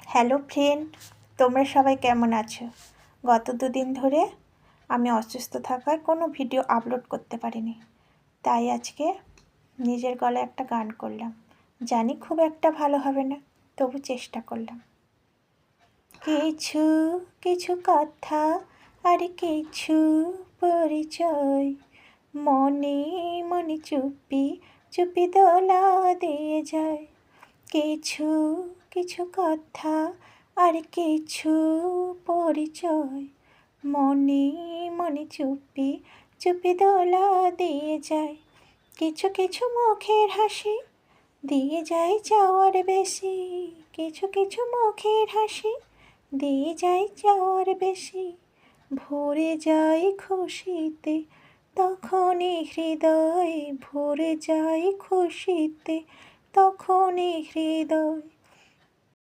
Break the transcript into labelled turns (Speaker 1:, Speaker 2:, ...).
Speaker 1: Hello friend, তোমরা সবাই কেমন আছো? গত দুদিন ধরে আমি অসুস্থ থাকায় কোনো ভিডিও আপলোড করতে পারিনি, তাই আজকে নিজের গলায় একটা গান করলাম। জানি খুব একটা ভালো হবে না, তবু চেষ্টা করলাম। কিছু কিছু কথা আর কিছু পরিচয়, মনে মনে চুপি চুপি দোলা দিয়ে যায়। কিছু কিছু কথা আর কিছু পরিচয়, মনে মনে চুপি চুপি দোলা দিয়ে যায়। কিছু কিছু মুখের হাসি দিয়ে যায় যাওয়ার বেশি, কিছু কিছু মুখের হাসি দিয়ে যায় যাওয়ার বেশি। ভরে যায় খুশিতে তখনই হৃদয়, ভরে যায় খুশিতে তখনই হৃদয়।